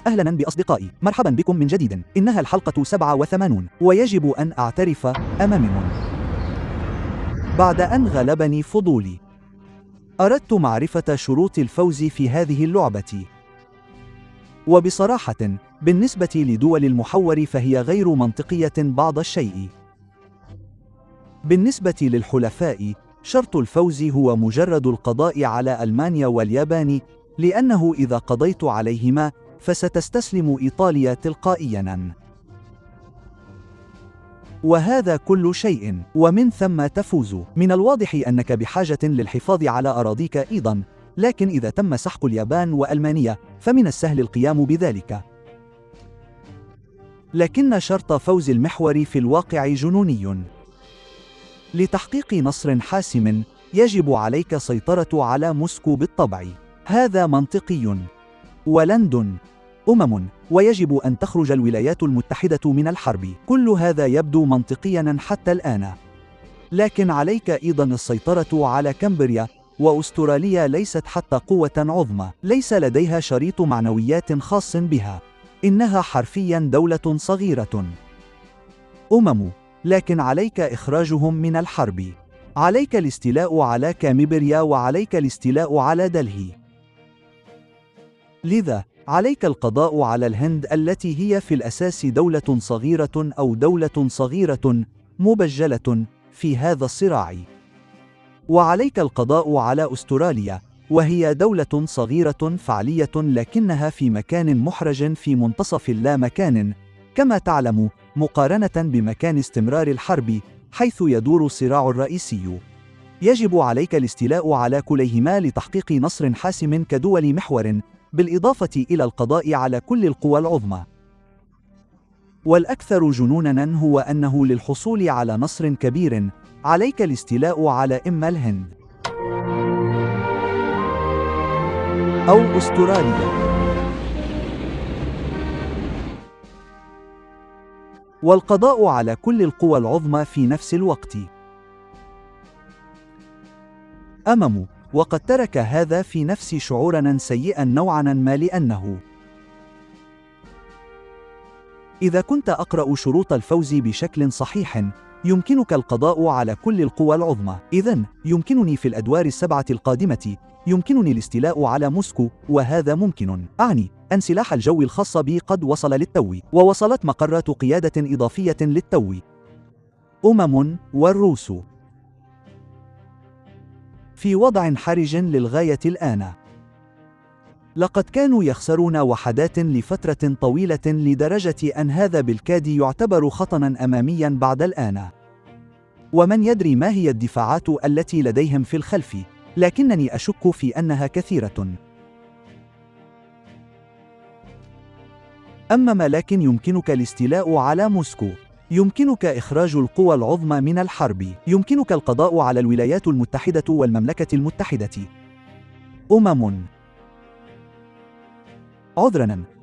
أهلا بأصدقائي، مرحبا بكم من جديد. إنها الحلقة 87 ويجب أن أعترف أمامكم بعد أن غلبني فضولي. أردت معرفة شروط الفوز في هذه اللعبة، وبصراحة بالنسبة لدول المحور فهي غير منطقية بعض الشيء. بالنسبة للحلفاء شرط الفوز هو مجرد القضاء على ألمانيا واليابان، لأنه إذا قضيت عليهما فستستسلم إيطاليا تلقائياً. وهذا كل شيء، ومن ثم تفوز. من الواضح أنك بحاجة للحفاظ على أراضيك أيضاً، لكن إذا تم سحق اليابان وألمانيا فمن السهل القيام بذلك. لكن شرط فوز المحور في الواقع جنوني. لتحقيق نصر حاسم يجب عليك سيطرة على موسكو بالطبع، هذا منطقي. ولندن، ويجب أن تخرج الولايات المتحدة من الحرب. كل هذا يبدو منطقيا حتى الآن، لكن عليك أيضا السيطرة على كامبريا، وأستراليا ليست حتى قوة عظمى، ليس لديها شريط معنويات خاص بها، إنها حرفيا دولة صغيرة. لكن عليك إخراجهم من الحرب. عليك الاستيلاء على كامبريا وعليك الاستيلاء على دلهي. لذا عليك القضاء على الهند التي هي في الأساس دولة صغيرة أو دولة صغيرة مبجلة في هذا الصراع. وعليك القضاء على أستراليا، وهي دولة صغيرة فعلية لكنها في مكان محرج في منتصف اللامكان كما تعلم، مقارنة بمكان استمرار الحرب حيث يدور الصراع الرئيسي. يجب عليك الاستيلاء على كليهما لتحقيق نصر حاسم كدول محور، بالإضافة إلى القضاء على كل القوى العظمى. والأكثر جنوناً هو أنه للحصول على نصر كبير عليك الاستيلاء على إما الهند أو أستراليا. والقضاء على كل القوى العظمى في نفس الوقت. وقد ترك هذا في نفسي شعوراً سيئاً نوعاً ما، لأنه إذا كنت أقرأ شروط الفوز بشكل صحيح يمكنك القضاء على كل القوى العظمى. إذن يمكنني في الأدوار السبعة القادمة يمكنني الاستيلاء على موسكو، وهذا ممكن. أعني أن سلاح الجو الخاص بي قد وصل للتو، ووصلت مقرات قيادة إضافية للتو. والروس في وضع حرج للغاية الآن. لقد كانوا يخسرون وحدات لفترة طويلة لدرجة أن هذا بالكاد يعتبر خطراً أمامياً بعد الآن. ومن يدري ما هي الدفاعات التي لديهم في الخلف، لكنني أشك في أنها كثيرة. لكن يمكنك الاستيلاء على موسكو، يمكنك إخراج القوى العظمى من الحرب، يمكنك القضاء على الولايات المتحدة والمملكة المتحدة.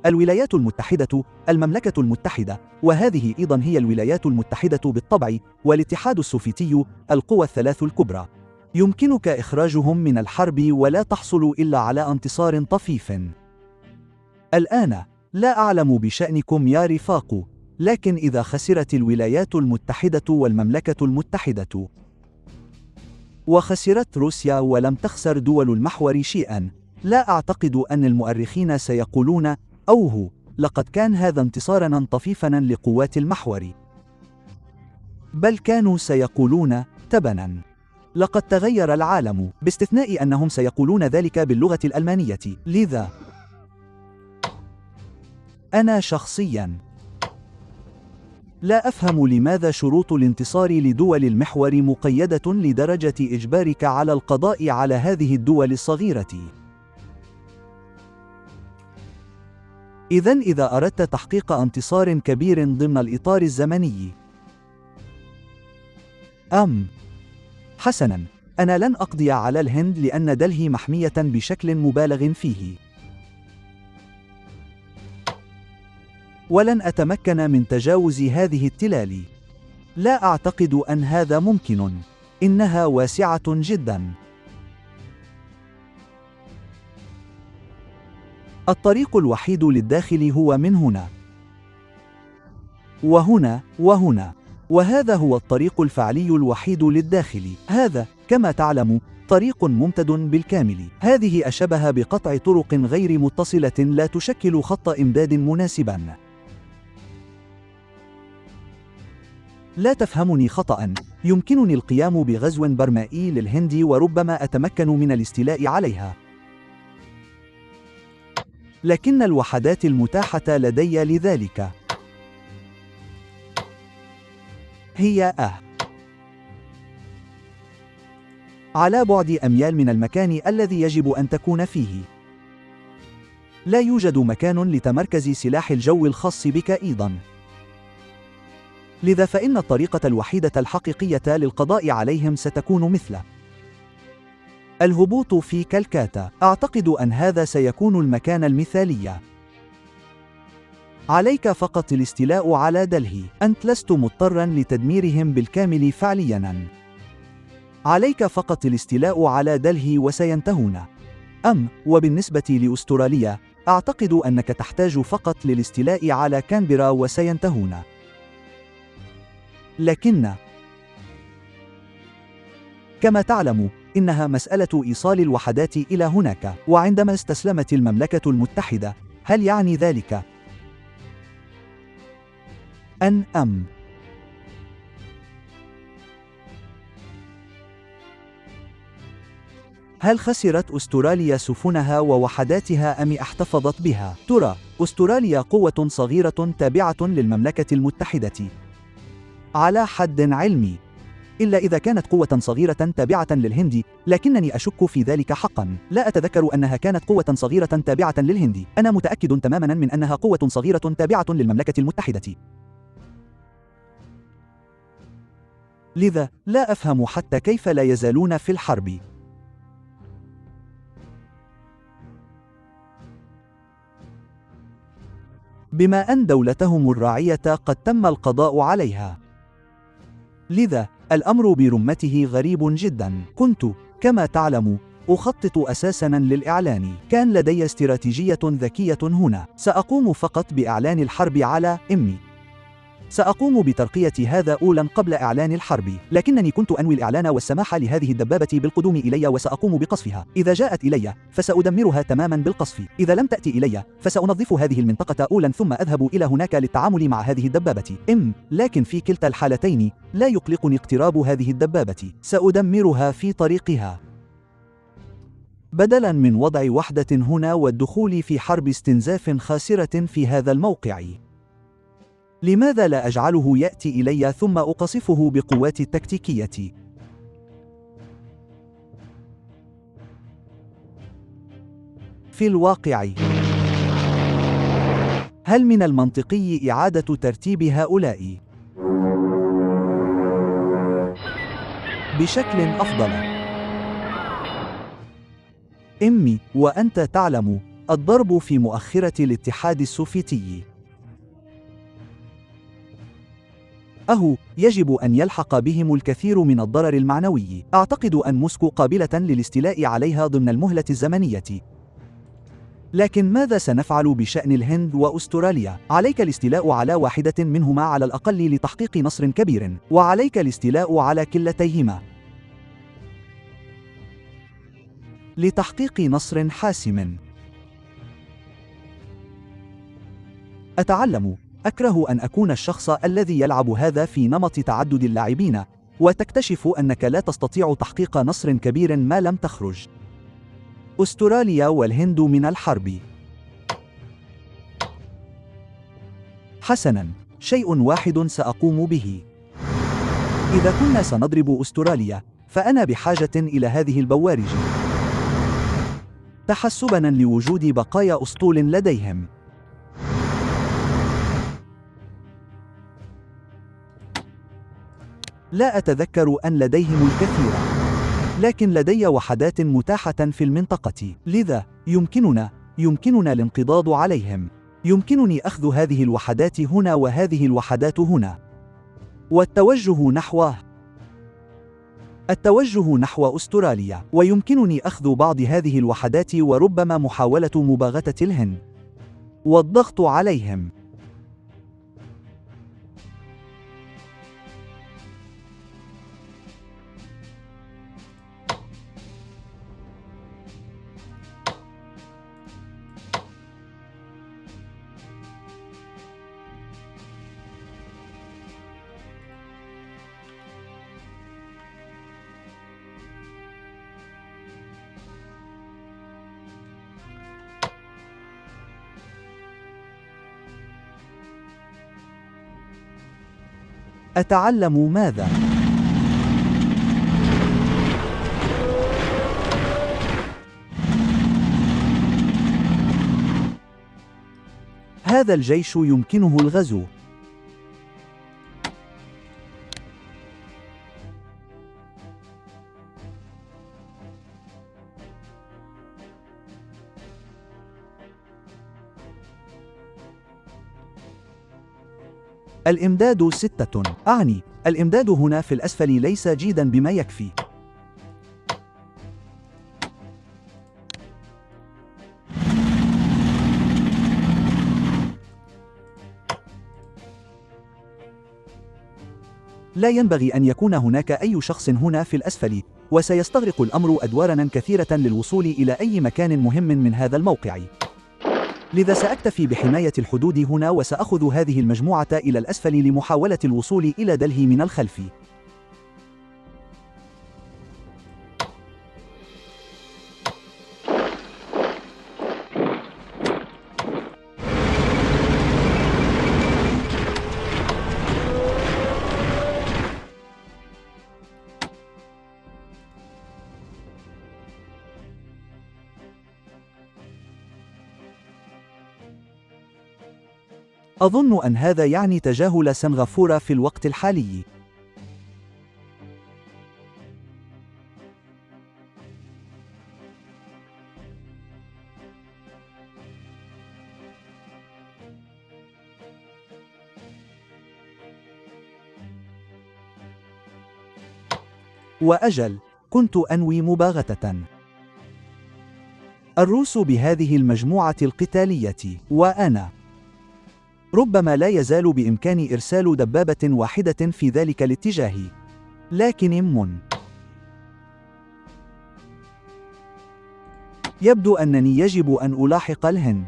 الولايات المتحدة، المملكة المتحدة، وهذه أيضا هي الولايات المتحدة بالطبع، والاتحاد السوفيتي، القوى الثلاث الكبرى. يمكنك إخراجهم من الحرب ولا تحصل إلا على انتصار طفيف. الآن لا أعلم بشأنكم يا رفاق، لكن إذا خسرت الولايات المتحدة والمملكة المتحدة وخسرت روسيا ولم تخسر دول المحور شيئا، لا أعتقد أن المؤرخين سيقولون أوه لقد كان هذا انتصارا طفيفا لقوات المحور، بل كانوا سيقولون تبنا لقد تغير العالم، باستثناء أنهم سيقولون ذلك باللغة الألمانية. لذا أنا شخصيا لا أفهم لماذا شروط الانتصار لدول المحور مقيدة لدرجة إجبارك على القضاء على هذه الدول الصغيرة. إذن إذا أردت تحقيق انتصار كبير ضمن الإطار الزمني، حسناً، أنا لن أقضي على الهند لأن دلهي محمية بشكل مبالغ فيه، ولن أتمكن من تجاوز هذه التلال. لا أعتقد أن هذا ممكن، إنها واسعة جداً. الطريق الوحيد للداخل هو من هنا وهنا وهنا، وهذا هو الطريق الفعلي الوحيد للداخل. هذا كما تعلم طريق ممتد بالكامل. هذه أشبه بقطع طرق غير متصلة لا تشكل خط إمداد مناسبا. لا تفهمني خطأ، يمكنني القيام بغزو برمائي للهند وربما أتمكن من الاستيلاء عليها، لكن الوحدات المتاحة لدي لذلك هي على بعد أميال من المكان الذي يجب أن تكون فيه. لا يوجد مكان لتمركز سلاح الجو الخاص بك أيضا، لذا فإن الطريقة الوحيدة الحقيقية للقضاء عليهم ستكون مثل الهبوط في كالكاتا. أعتقد أن هذا سيكون المكان المثالي. عليك فقط الاستيلاء على دلهي. أنت لست مضطرا لتدميرهم بالكامل فعليا. عليك فقط الاستيلاء على دلهي وسينتهون. وبالنسبة لأستراليا، أعتقد أنك تحتاج فقط للاستيلاء على كانبرا وسينتهون. لكن كما تعلم إنها مسألة إيصال الوحدات إلى هناك، وعندما استسلمت المملكة المتحدة، هل يعني ذلك أن هل خسرت أستراليا سفنها ووحداتها أم احتفظت بها؟ ترى أستراليا قوة صغيرة تابعة للمملكة المتحدة على حد علمي، إلا إذا كانت قوة صغيرة تابعة للهند، لكنني أشك في ذلك حقا. لا أتذكر أنها كانت قوة صغيرة تابعة للهند. أنا متأكد تماما من أنها قوة صغيرة تابعة للمملكة المتحدة. لذا لا أفهم حتى كيف لا يزالون في الحرب. بما أن دولتهم الراعية قد تم القضاء عليها، لذا الأمر برمته غريب جدا. كنت كما تعلم أخطط أساساً للإعلان. كان لدي استراتيجية ذكية هنا. سأقوم فقط بإعلان الحرب على سأقوم بترقية هذا أولاً قبل إعلان الحرب، لكنني كنت أنوي الإعلان والسماح لهذه الدبابة بالقدوم إلي وسأقوم بقصفها. إذا جاءت إلي فسأدمرها تماماً بالقصف. إذا لم تأتي إلي فسأنظف هذه المنطقة أولاً ثم أذهب إلى هناك للتعامل مع هذه الدبابة. لكن في كلتا الحالتين لا يقلقني اقتراب هذه الدبابة. سأدمرها في طريقها، بدلاً من وضع وحدة هنا والدخول في حرب استنزاف خاسرة في هذا الموقع. لماذا لا أجعله يأتي إلي ثم أقصفه بقواتي التكتيكية؟ في الواقع، هل من المنطقي إعادة ترتيب هؤلاء بشكل أفضل؟ وأنت تعلم الضرب في مؤخرة الاتحاد السوفيتي. يجب أن يلحق بهم الكثير من الضرر المعنوي. أعتقد أن موسكو قابلة للاستيلاء عليها ضمن المهلة الزمنية. لكن ماذا سنفعل بشأن الهند وأستراليا؟ عليك الاستيلاء على واحدة منهما على الأقل لتحقيق نصر كبير، وعليك الاستيلاء على كلتيهما لتحقيق نصر حاسم. أتعلم، أكره أن أكون الشخص الذي يلعب هذا في نمط تعدد اللاعبين، وتكتشف أنك لا تستطيع تحقيق نصر كبير ما لم تخرج أستراليا والهند من الحرب. حسناً، شيء واحد سأقوم به. إذا كنا سنضرب أستراليا، فأنا بحاجة إلى هذه البوارج تحسباً لوجود بقايا أسطول لديهم. لا أتذكر أن لديهم الكثير، لكن لدي وحدات متاحة في المنطقة، لذا يمكننا الانقضاض عليهم. يمكنني أخذ هذه الوحدات هنا وهذه الوحدات هنا، والتوجه نحو التوجه نحو أستراليا، ويمكنني أخذ بعض هذه الوحدات وربما محاولة مباغتة الهند والضغط عليهم. أتعلم ماذا؟ هذا الجيش يمكنه الغزو. الإمداد 6. أعني الإمداد هنا في الأسفل ليس جيدا بما يكفي. لا ينبغي أن يكون هناك أي شخص هنا في الأسفل، وسيستغرق الأمر أدوارا كثيرة للوصول إلى أي مكان مهم من هذا الموقع. لذا سأكتفي بحماية الحدود هنا، وسأخذ هذه المجموعة إلى الأسفل لمحاولة الوصول إلى دلهي من الخلف. أظن أن هذا يعني تجاهل سنغافورة في الوقت الحالي. وأجل، كنت أنوي مباغتة الروس بهذه المجموعة القتالية، وأنا ربما لا يزال بإمكاني إرسال دبابة واحدة في ذلك الاتجاه، لكن يبدو أنني يجب أن ألاحق الهند.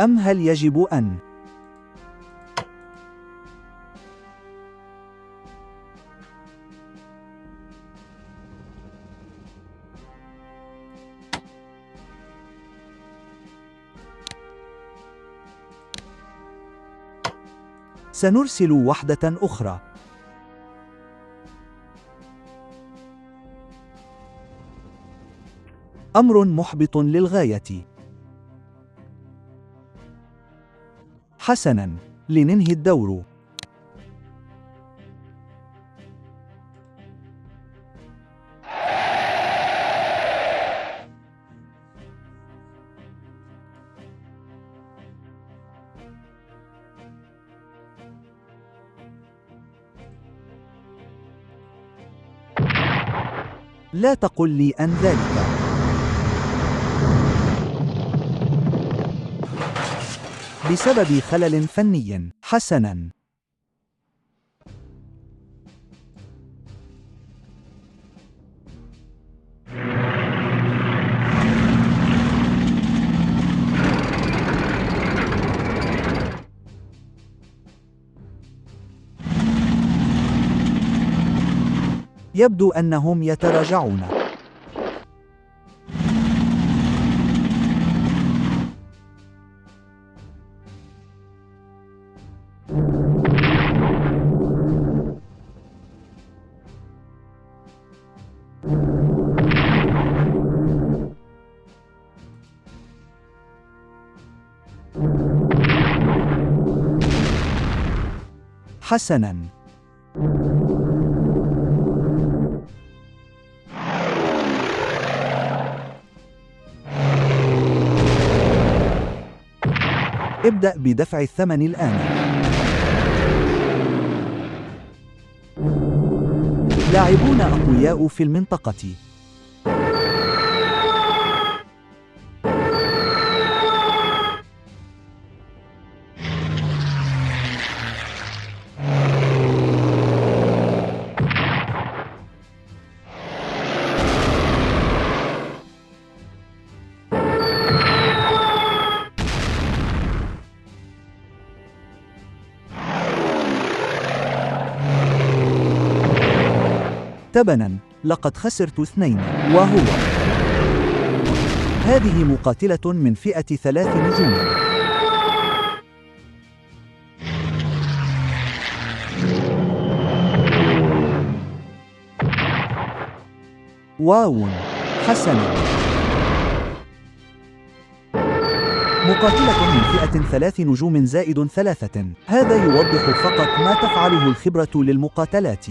أم هل يجب أن سنرسل وحدة أخرى. أمر محبط للغاية. حسناً، لننهي الدور. لا تقل لي أن ذلك. بسبب خلل فني. حسناً. يبدو أنهم يتراجعون. حسناً. ابدأ بدفع الثمن الآن. لاعبون أقوياء في المنطقة. تبناً، لقد خسرت 2 وهو هذه مقاتلة من فئة 3 نجوم. واو، حسناً. مقاتلة من فئة 3 نجوم زائد 3. هذا يوضح فقط ما تفعله الخبرة للمقاتلات.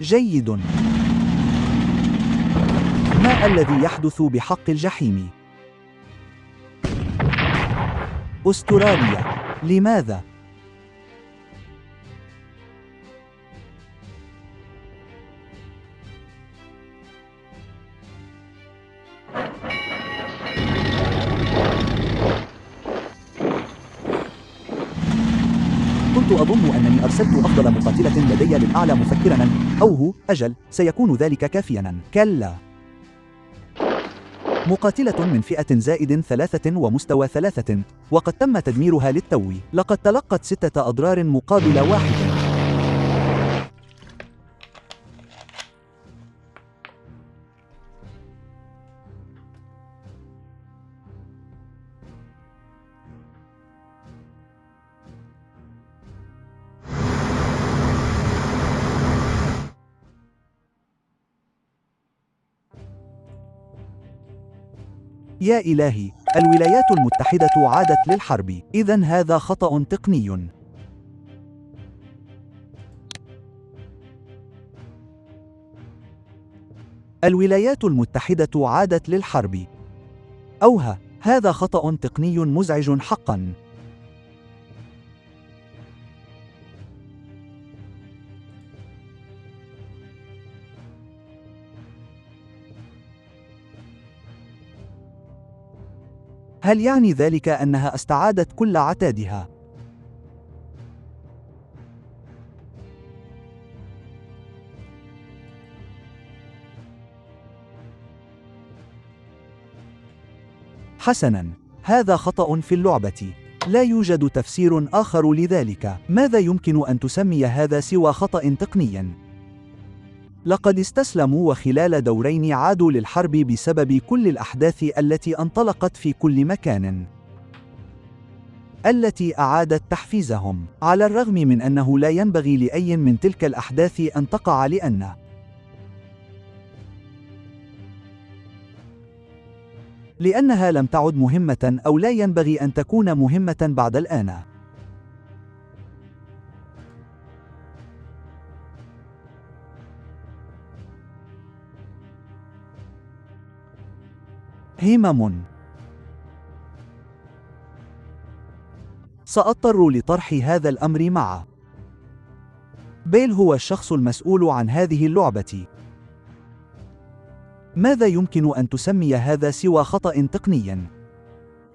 جيد. ما الذي يحدث بحق الجحيم؟ أستراليا. لماذا؟ كنت أظن أنني أرسلت أفضل مقاتلة لدي للأعلى مفكراً، أوه، أجل، سيكون ذلك كافياً. كلا. مقاتلة من فئة زائد 3 ومستوى 3، وقد تم تدميرها للتو. لقد تلقت 6 أضرار مقابل 1. يا إلهي، الولايات المتحدة عادت للحرب. إذن هذا خطأ تقني. الولايات المتحدة عادت للحرب. أوه، هذا خطأ تقني مزعج حقا. هل يعني ذلك أنها استعادت كل عتادها؟ حسناً، هذا خطأ في اللعبة. لا يوجد تفسير آخر لذلك. ماذا يمكن أن تسمي هذا سوى خطأ تقني؟ لقد استسلموا وخلال دورين عادوا للحرب بسبب كل الأحداث التي انطلقت في كل مكان، التي أعادت تحفيزهم، على الرغم من أنه لا ينبغي لأي من تلك الأحداث أن تقع لأنها لم تعد مهمة أو لا ينبغي أن تكون مهمة بعد الآن. همم. سأضطر لطرح هذا الأمر مع بيل. هو الشخص المسؤول عن هذه اللعبة. ماذا يمكن أن تسمي هذا سوى خطأ تقني؟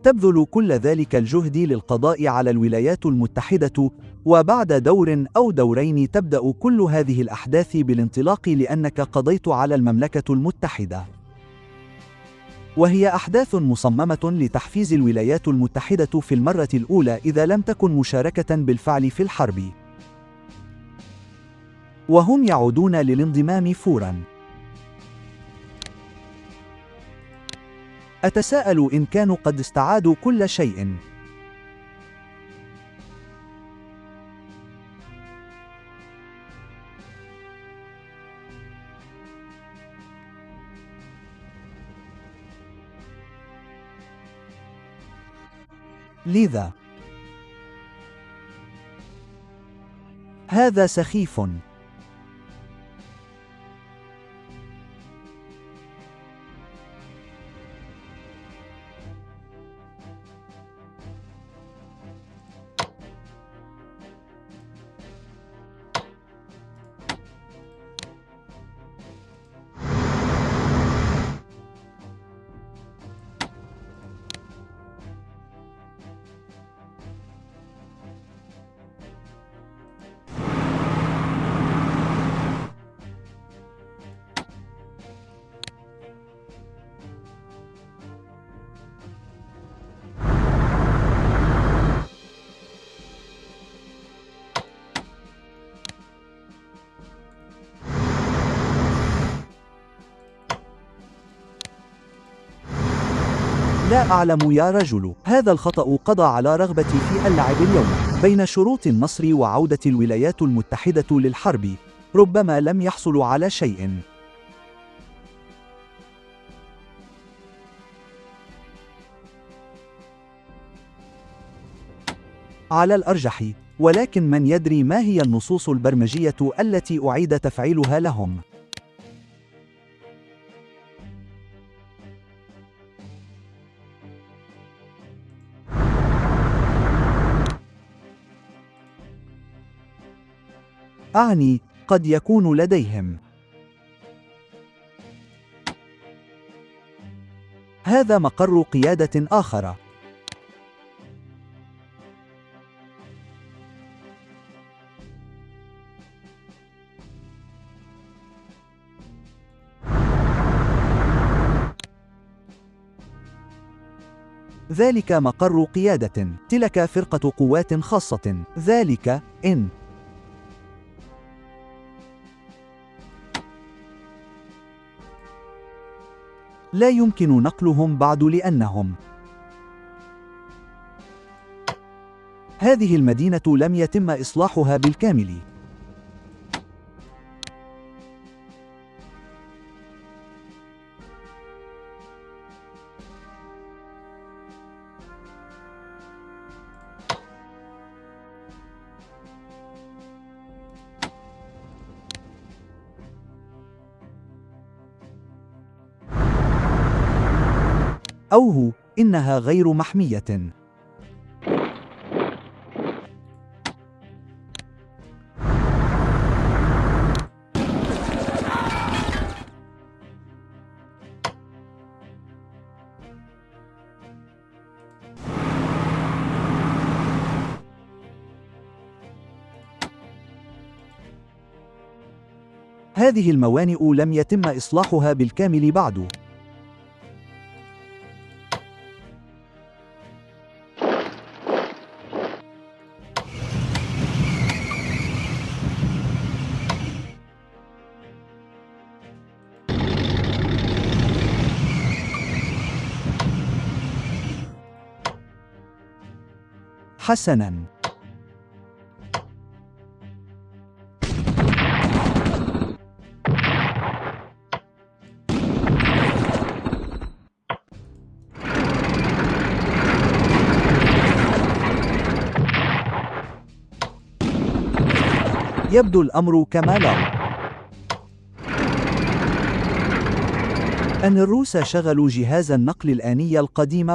تبذل كل ذلك الجهد للقضاء على الولايات المتحدة، وبعد دور أو دورين تبدأ كل هذه الأحداث بالانطلاق لأنك قضيت على المملكة المتحدة. وهي أحداث مصممة لتحفيز الولايات المتحدة في المرة الأولى إذا لم تكن مشاركة بالفعل في الحرب، وهم يعودون للانضمام فوراً. أتساءل إن كانوا قد استعادوا كل شيء. لذا هذا سخيف. لا أعلم يا رجل، هذا الخطأ قضى على رغبتي في اللعب اليوم. بين شروط النصر وعودة الولايات المتحدة للحرب، ربما لم يحصلوا على شيء. على الأرجح، ولكن من يدري ما هي النصوص البرمجية التي أعيد تفعيلها لهم؟ أعني قد يكون لديهم. هذا مقر قيادة آخر. ذلك مقر قيادة، تلك فرقة قوات خاصة، ذلك إن لا يمكن نقلهم بعد لأنهم هذه المدينة لم يتم إصلاحها بالكامل. أوه، إنها غير محمية. هذه الموانئ لم يتم إصلاحها بالكامل بعد. حسناً. يبدو الأمر كما لو أن الروس شغلوا جهاز النقل الآني القديم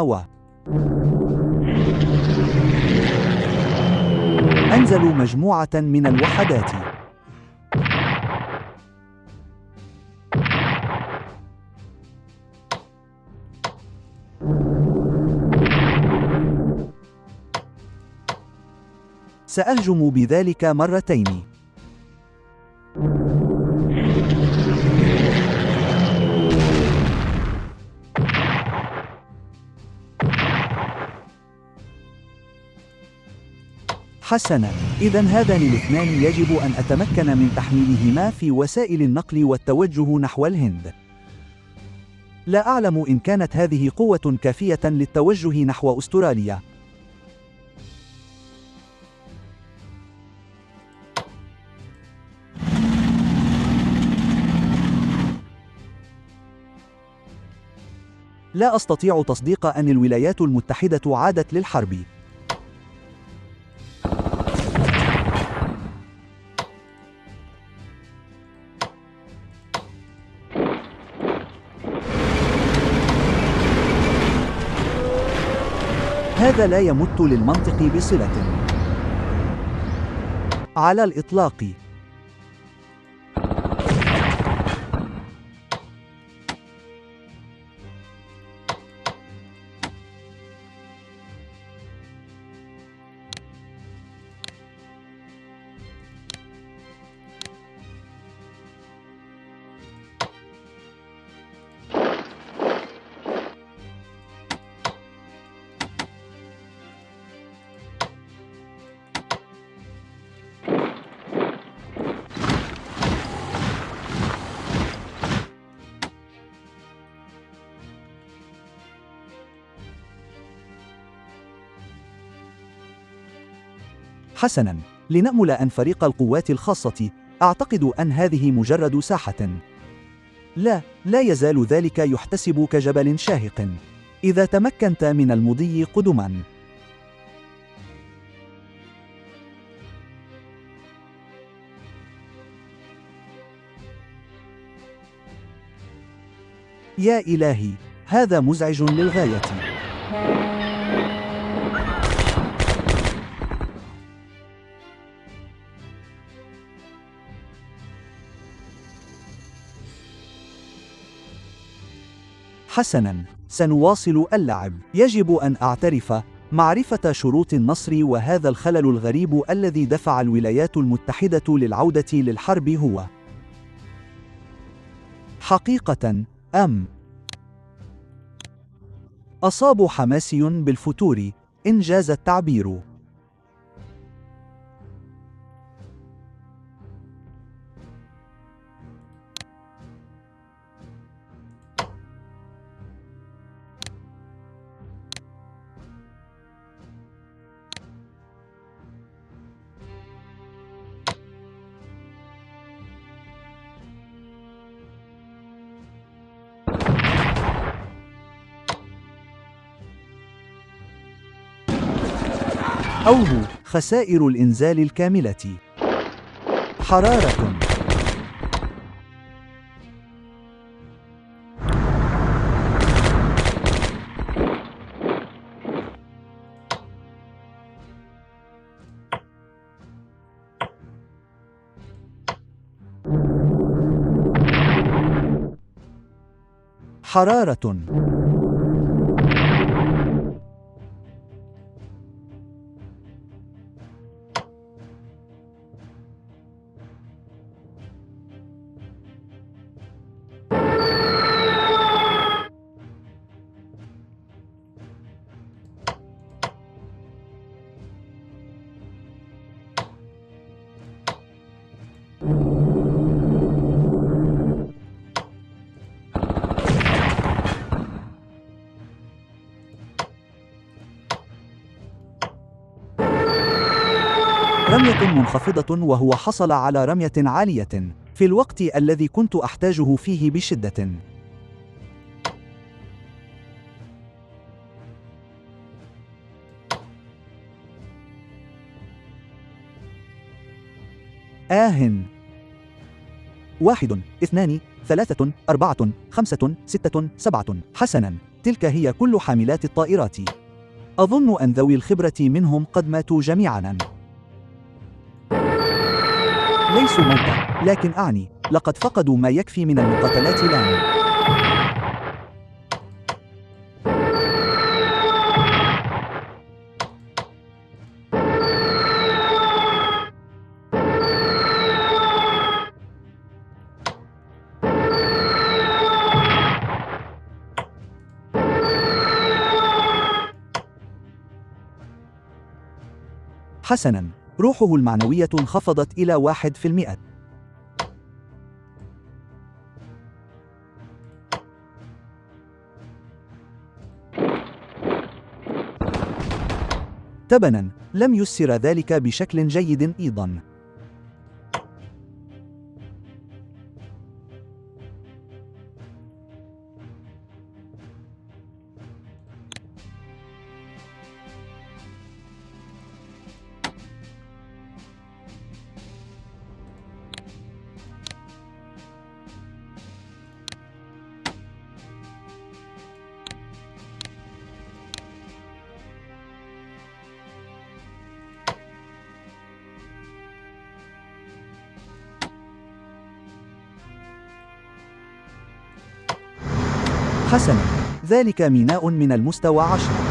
أنزلوا مجموعة من الوحدات. سأهجم بذلك مرتين. حسناً، إذن هذان الاثنان يجب أن أتمكن من تحميلهما في وسائل النقل والتوجه نحو الهند. لا أعلم إن كانت هذه قوة كافية للتوجه نحو أستراليا. لا أستطيع تصديق أن الولايات المتحدة عادت للحرب. هذا لا يمت للمنطق بصلة. على الإطلاق. حسناً، لنأمل أن فريق القوات الخاصة، أعتقد أن هذه مجرد ساحة. لا يزال ذلك يحتسب كجبل شاهق إذا تمكنت من المضي قدماً. يا إلهي، هذا مزعج للغاية. حسناً، سنواصل اللعب. يجب أن أعترف، معرفة شروط النصر وهذا الخلل الغريب الذي دفع الولايات المتحدة للعودة للحرب هو حقيقة أصاب حماسي بالفتور، إن جاز التعبير. أوه، خسائر الإنزال الكاملة. حرارة. حرارة. رمية منخفضة، وهو حصل على رمية عالية في الوقت الذي كنت أحتاجه فيه بشدة. آهن. 1 2 3 4 5 6 7. حسناً، تلك هي كل حاملات الطائرات. أظن أن ذوي الخبرة منهم قد ماتوا جميعاً. ليسوا موتى، لكن أعني لقد فقدوا ما يكفي من المقاتلات الآن. حسناً، روحه المعنوية انخفضت إلى 1%. تبناً، لم يسر ذلك بشكل جيد أيضاً. حسناً، ذلك ميناء من المستوى 10.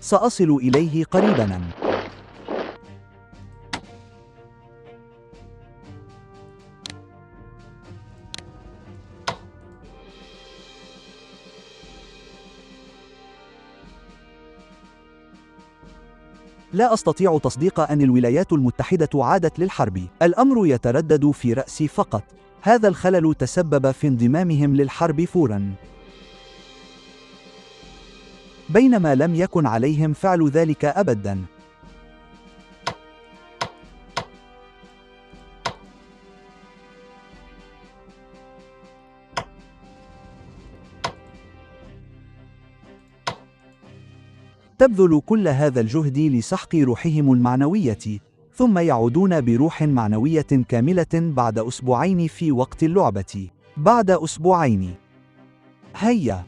سأصل إليه قريباً. لا أستطيع تصديق أن الولايات المتحدة عادت للحرب. الأمر يتردد في رأسي فقط. هذا الخلل تسبب في انضمامهم للحرب فوراً، بينما لم يكن عليهم فعل ذلك أبداً. تبذل كل هذا الجهد لسحق روحهم المعنوية، ثم يعودون بروح معنوية كاملة بعد أسبوعين في وقت اللعبة. بعد أسبوعين. هيا.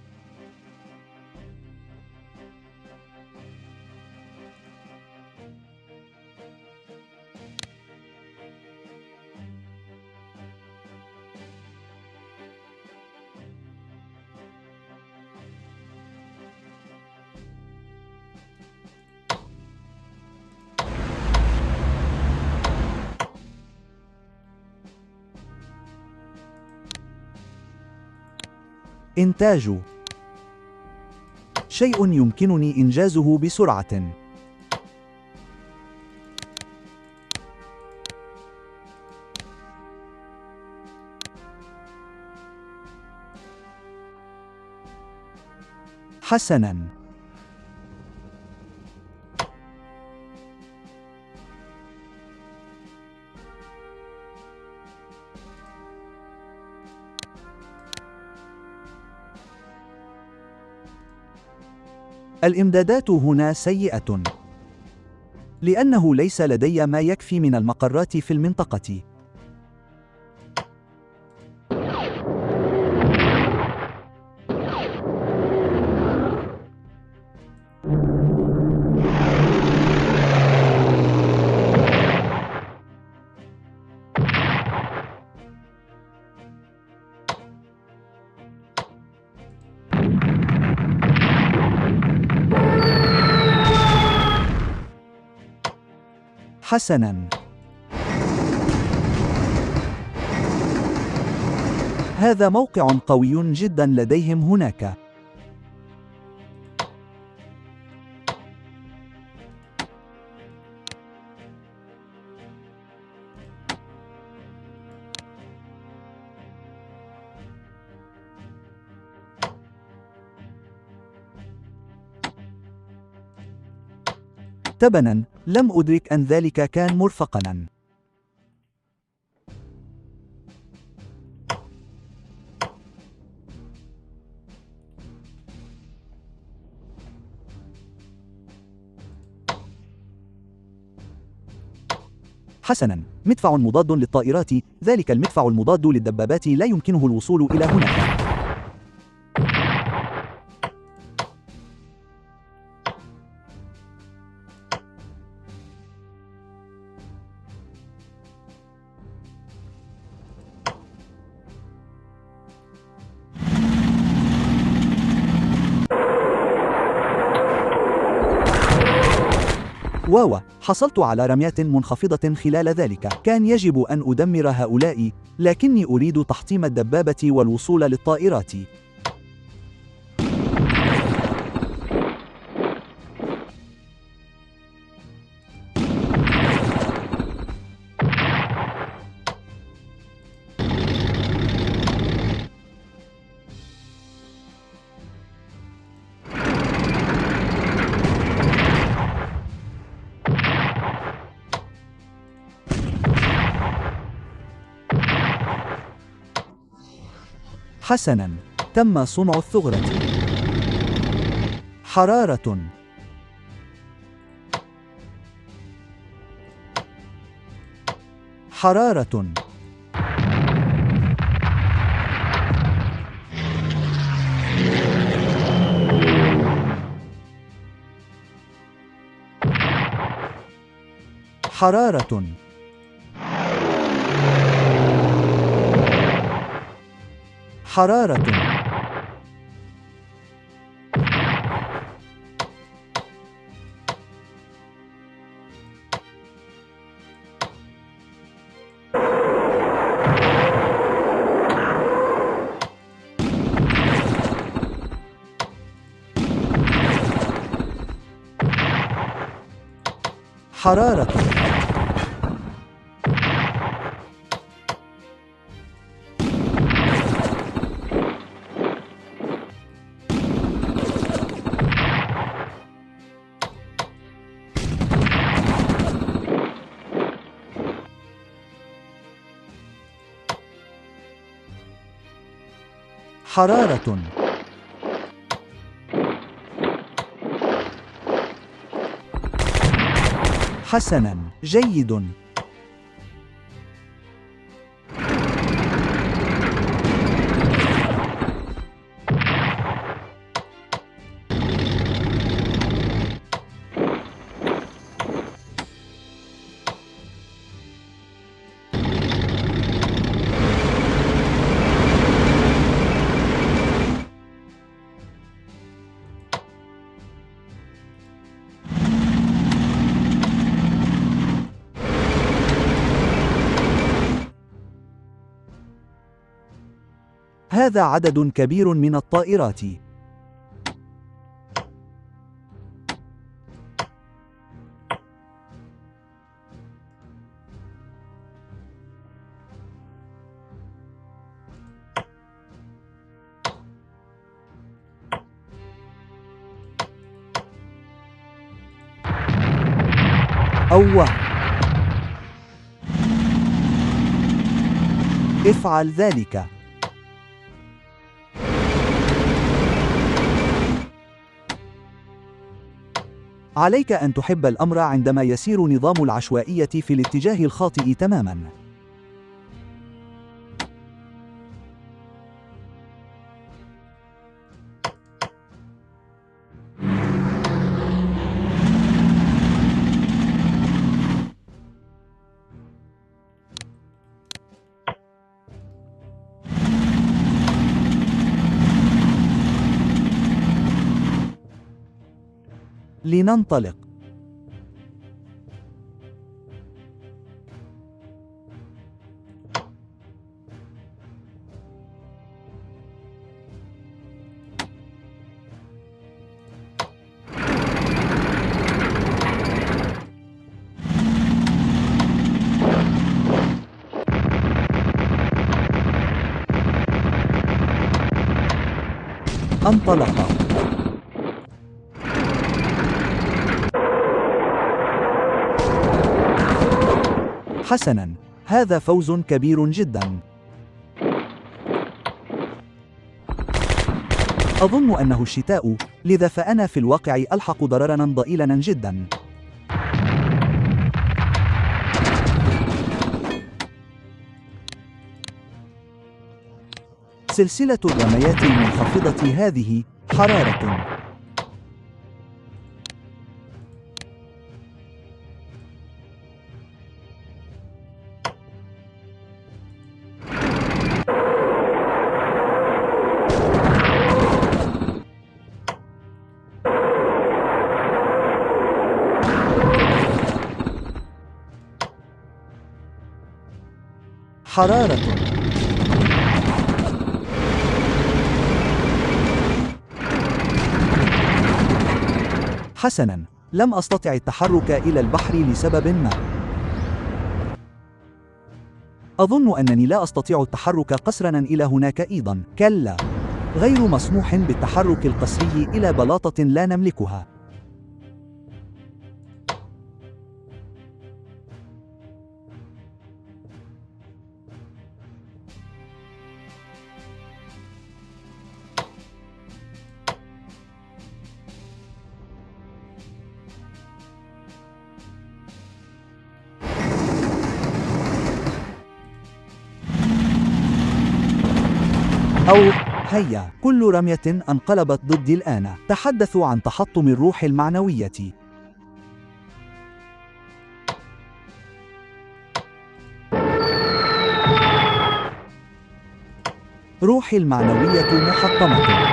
إنتاج. شيء يمكنني إنجازه بسرعة. حسناً. الإمدادات هنا سيئة، لأنه ليس لدي ما يكفي من المقرات في المنطقة. حسناً. هذا موقع قوي جداً لديهم هناك. تبناً، لم أدرك أن ذلك كان مرفقاً. حسناً، مدفع مضاد للطائرات. ذلك المدفع المضاد للدبابات لا يمكنه الوصول إلى هناك. واو، حصلت على رميات منخفضة خلال ذلك. كان يجب أن أدمر هؤلاء، لكني أريد تحطيم الدبابة والوصول للطائرات. حسناً، تم صنع الثغرة. حرارة. حرارة. حرارة. حرارة. حرارة. حرارة. حسناً، جيد. هذا عدد كبير من الطائرات. أوه. افعل ذلك. عليك أن تحب الأمر عندما يسير نظام العشوائية في الاتجاه الخاطئ تماماً. لننطلق. انطلق. حسناً، هذا فوز كبير جداً. أظن أنه الشتاء، لذا فأنا في الواقع ألحق ضرراً ضئيلاً جداً. سلسلة الرميات المنخفضة هذه حرارة. حرارة. حسناً، لم أستطع التحرك إلى البحر لسبب ما. أظن أنني لا أستطيع التحرك قسراً إلى هناك أيضاً. كلا، غير مسموح بالتحرك القسري إلى بلاطة لا نملكها. أو هيا، كل رمية انقلبت ضدي الآن. تحدثوا عن تحطم الروح المعنوية. روحي المعنوية محطمة.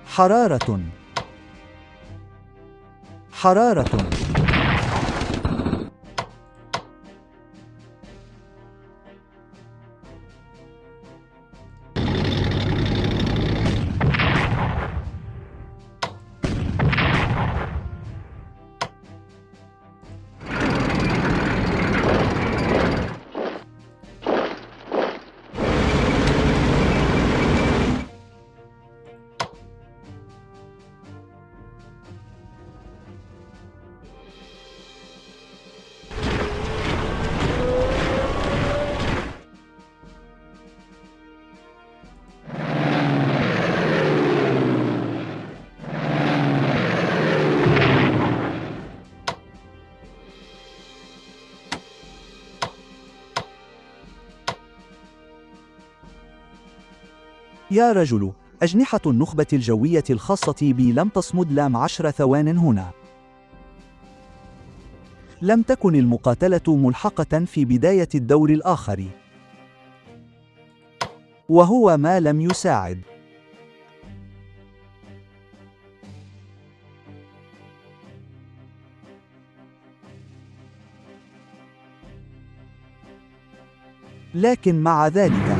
حرارة. حرارة. يا رجل، أجنحة النخبة الجوية الخاصة بي لم تصمد لام 10 ثوان هنا. لم تكن المقاتلة ملحقة في بداية الدور الآخر، وهو ما لم يساعد. لكن مع ذلك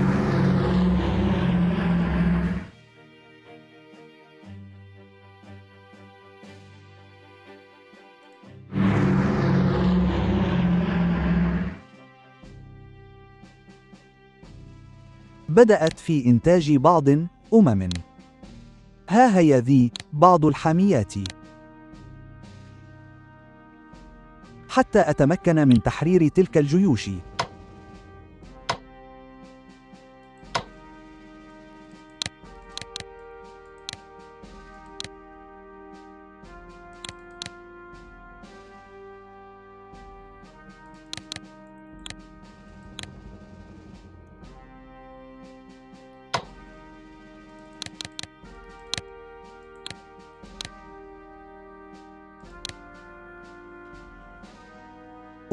بدأت في إنتاج بعض أمم. ها هي ذي بعض الحاميات. حتى أتمكن من تحرير تلك الجيوش.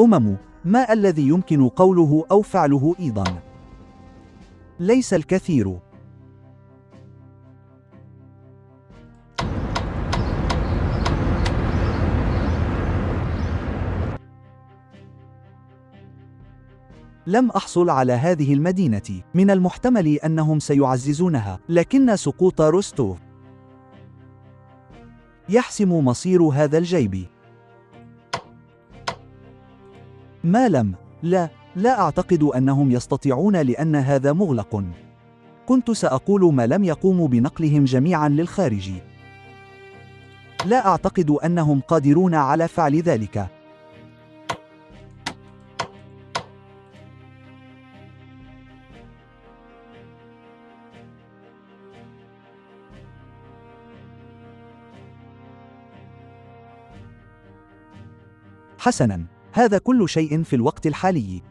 أمم، ما الذي يمكن قوله أو فعله أيضا؟ ليس الكثير. لم أحصل على هذه المدينة. من المحتمل أنهم سيعززونها، لكن سقوط روستوف يحسم مصير هذا الجيب. ما لم. لا أعتقد أنهم يستطيعون لأن هذا مغلق. كنت سأقول ما لم يقوموا بنقلهم جميعا للخارج. لا أعتقد أنهم قادرون على فعل ذلك. حسناً، هذا كل شيء في الوقت الحالي.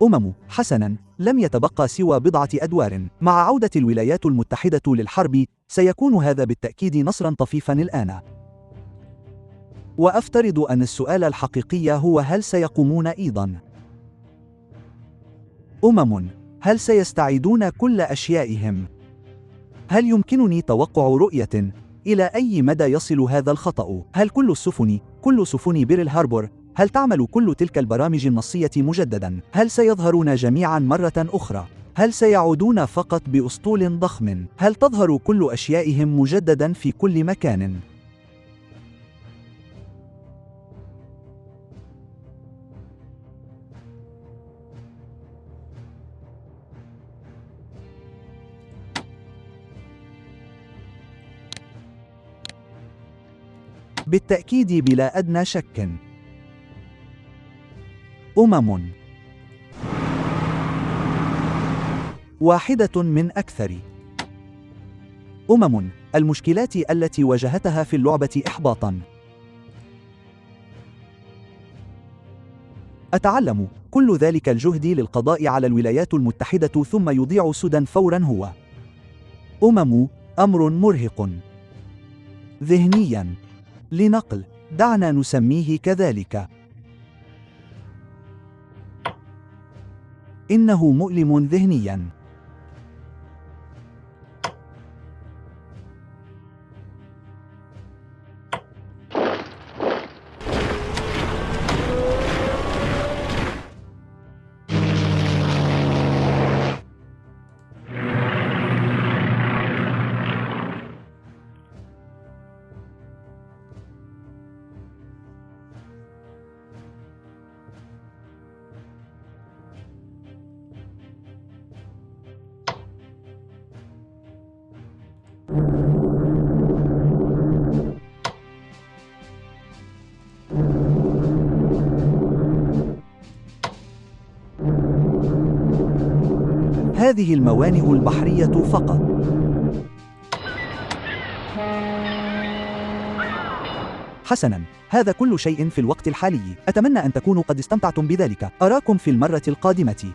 حسناً، لم يتبقى سوى بضعة أدوار. مع عودة الولايات المتحدة للحرب، سيكون هذا بالتأكيد نصراً طفيفاً الآن. وأفترض أن السؤال الحقيقي هو هل سيقومون أيضاً؟ هل سيستعيدون كل أشيائهم؟ هل يمكنني توقع رؤية إلى أي مدى يصل هذا الخطأ؟ هل كل سفن بيرل هاربور، هل تعمل كل تلك البرامج النصية مجددا؟ هل سيظهرون جميعا مرة أخرى؟ هل سيعودون فقط بأسطول ضخم؟ هل تظهر كل أشيائهم مجددا في كل مكان؟ بالتأكيد بلا أدنى شك. واحدة من أكثر. المشكلات التي واجهتها في اللعبة إحباطاً. أتعلم كل ذلك الجهد للقضاء على الولايات المتحدة ثم يضيع سودان فوراً هو أمر مرهق ذهنياً. لنقل، دعنا نسميه كذلك. إنه مؤلم ذهنياً. هذه الموانئ البحرية فقط. حسناً، هذا كل شيء في الوقت الحالي. أتمنى أن تكونوا قد استمتعتم بذلك. أراكم في المرة القادمة.